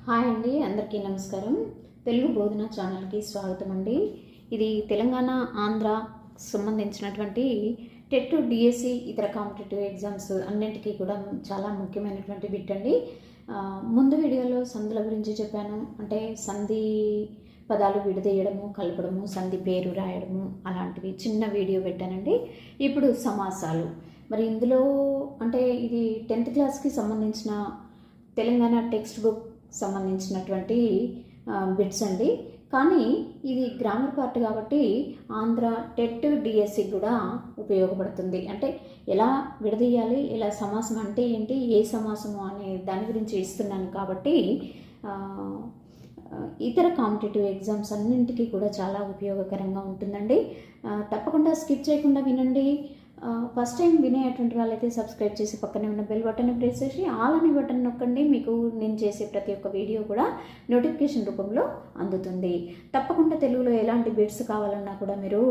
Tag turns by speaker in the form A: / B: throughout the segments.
A: Hi అండి, అందరికీ నమస్కారం. తెలుగు బోధన ఛానల్కి స్వాగతం అండి. ఇది తెలంగాణ ఆంధ్ర సంబంధించినటువంటి టెట్ డిఎస్సి ఇతర కాంపిటేటివ్ ఎగ్జామ్స్ అన్నింటికీ కూడా చాలా ముఖ్యమైనటువంటి బిట్ అండి. ముందు వీడియోలో సంధుల గురించి చెప్పాను. అంటే సంధి పదాలు విడదీయడము, కలపడము, సంధి పేరు రాయడము అలాంటివి చిన్న వీడియో పెట్టానండి. ఇప్పుడు సమాసాలు. మరి ఇందులో అంటే ఇది 10th క్లాస్కి సంబంధించిన తెలంగాణ టెక్స్ట్ బుక్ సంబంధించినటువంటి బిట్స్ అండి. కానీ ఇది గ్రామర్ పార్ట్ కాబట్టి ఆంధ్ర టెట్ డిఎస్సి కూడా ఉపయోగపడుతుంది. అంటే ఎలా విడదీయాలి, ఎలా సమాసం అంటే ఏంటి, ఏ సమాసము అనే దాని గురించి ఇస్తున్నాను కాబట్టి ఇతర కాంపిటేటివ్ ఎగ్జామ్స్ అన్నింటికీ కూడా చాలా ఉపయోగకరంగా ఉంటుందండి. తప్పకుండా స్కిప్ చేయకుండా వినండి. ఫస్ట్ టైం వినేటువంటి వాళ్ళైతే సబ్స్క్రైబ్ చేసి పక్కనే ఉన్న బెల్ బటన్ ప్రెస్ చేసి ఆల్ అనే బటన్ నొక్కండి. మీకు నేను చేసే ప్రతి ఒక్క వీడియో కూడా నోటిఫికేషన్ రూపంలో అందుతుంది. తప్పకుండా తెలుగులో ఎలాంటి బిట్స్ కావాలన్నా కూడా మీరు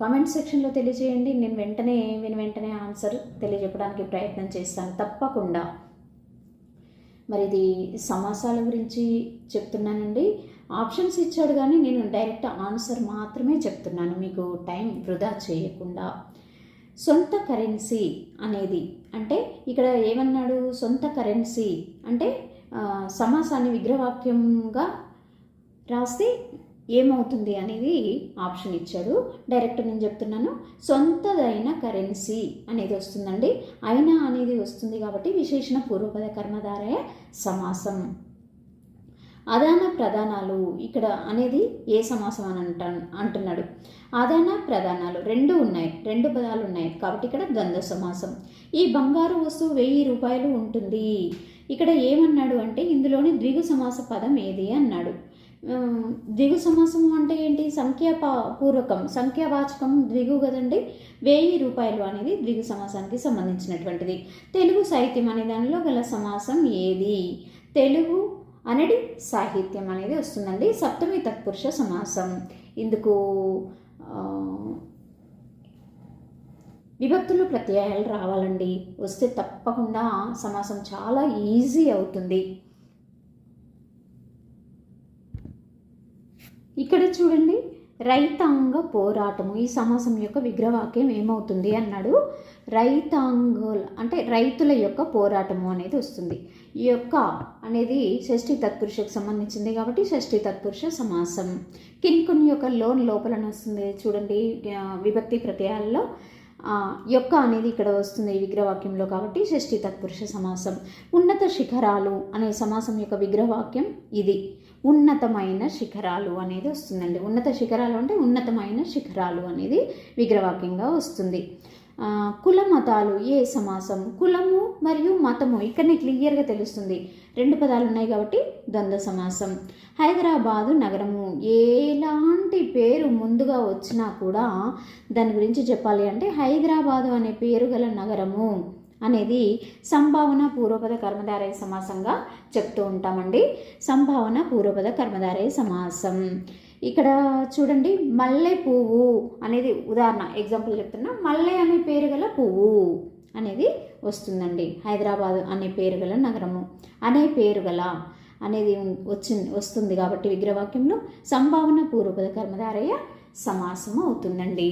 A: కామెంట్ సెక్షన్లో తెలియజేయండి. నేను వెంటనే ఆన్సర్ తెలియజెప్పడానికి ప్రయత్నం చేస్తాను తప్పకుండా. మరి ఇది సమాసాల గురించి చెప్తున్నానండి. ఆప్షన్స్ ఇచ్చాడు కానీ నేను డైరెక్ట్ ఆన్సర్ మాత్రమే చెప్తున్నాను, మీకు టైం వృధా చేయకుండా. సొంత కరెన్సీ అనేది అంటే ఇక్కడ ఏమన్నాడు, సొంత కరెన్సీ అంటే సమాసాన్ని విగ్రహవాక్యంగా రాస్తే ఏమవుతుంది అనేది ఆప్షన్ ఇచ్చాడు. డైరెక్ట్ నేను చెప్తున్నాను. సొంతదైన కరెన్సీ అనేది వస్తుందండి. అయినా అనేది వస్తుంది కాబట్టి విశేషణ పూర్వపద కర్మధారయ సమాసం. ఆదాన ప్రధానాలు ఇక్కడ అనేది ఏ సమాసం అని అంటున్నాడు. ఆదాన ప్రధానాలు రెండు ఉన్నాయి, రెండు పదాలు ఉన్నాయి కాబట్టి ఇక్కడ ద్వంద్వ సమాసం. ఈ బంగారు వస్తువు 1000 రూపాయలు ఉంటుంది. ఇక్కడ ఏమన్నాడు అంటే ఇందులోని ద్విగు సమాస పదం ఏది అన్నాడు. ద్విగు సమాసము అంటే ఏంటి, సంఖ్యాపూర్వకం సంఖ్యావాచకం ద్విగు కదండి. 1000 రూపాయలు అనేది ద్విగు సమాసానికి సంబంధించినటువంటిది. తెలుగు సాహిత్యం అనే దానిలో గల సమాసం ఏది, తెలుగు అనేది సాహిత్యం అనేది వస్తుందండి. సప్తమి తత్పురుష సమాసం. ఇందుకు విభక్తులు ప్రత్యయాలు రావాలండి. వస్తే తప్పకుండా సమాసం చాలా ఈజీ అవుతుంది. ఇక్కడ చూడండి, రైతాంగ పోరాటము ఈ సమాసం యొక్క విగ్రహవాక్యం ఏమవుతుంది అన్నాడు. రైతాంగోల్ అంటే రైతుల యొక్క పోరాటము అనేది వస్తుంది. ఈ యొక్క అనేది షష్ఠి తత్పురుషకు సంబంధించింది కాబట్టి షష్ఠి తత్పురుష సమాసం. కిన్కున్ యొక్క లోపలన వస్తుంది చూడండి విభక్తి ప్రత్యయాల్లో. యొక్క అనేది ఇక్కడ వస్తుంది విగ్రహవాక్యంలో కాబట్టి షష్ఠి తత్పురుష సమాసం. ఉన్నత శిఖరాలు అనే సమాసం యొక్క విగ్రహవాక్యం ఇది. ఉన్నతమైన శిఖరాలు అనేది వస్తుందండి. ఉన్నత శిఖరాలు అంటే ఉన్నతమైన శిఖరాలు అనేది విగ్రహవాక్యంగా వస్తుంది. కుల మతాలు ఏ సమాసం, కులము మరియు మతము ఇక్కడనే క్లియర్గా తెలుస్తుంది. రెండు పదాలు ఉన్నాయి కాబట్టి ద్వంద్వ సమాసం. హైదరాబాదు నగరము ఎలాంటి పేరు ముందుగా వచ్చినా కూడా దాని గురించి చెప్పాలి అంటే హైదరాబాదు అనే పేరు గల నగరము అనేది సంభావన పూర్వపద కర్మధారయ సమాసంగా చెప్తూ ఉంటామండి. సంభావన పూర్వపద కర్మధారయ సమాసం. ఇక్కడ చూడండి, మల్లె పువ్వు అనేది ఉదాహరణ ఎగ్జాంపుల్ చెప్తున్నా. మల్లె అనే పేరు గల పువ్వు అనేది వస్తుందండి. హైదరాబాద్ అనే పేరు గల నగరము అనే పేరు గల అనేది వస్తుంది కాబట్టి విగ్రహవాక్యంలో సంభావన పూర్వపద కర్మధారయ సమాసం అవుతుందండి.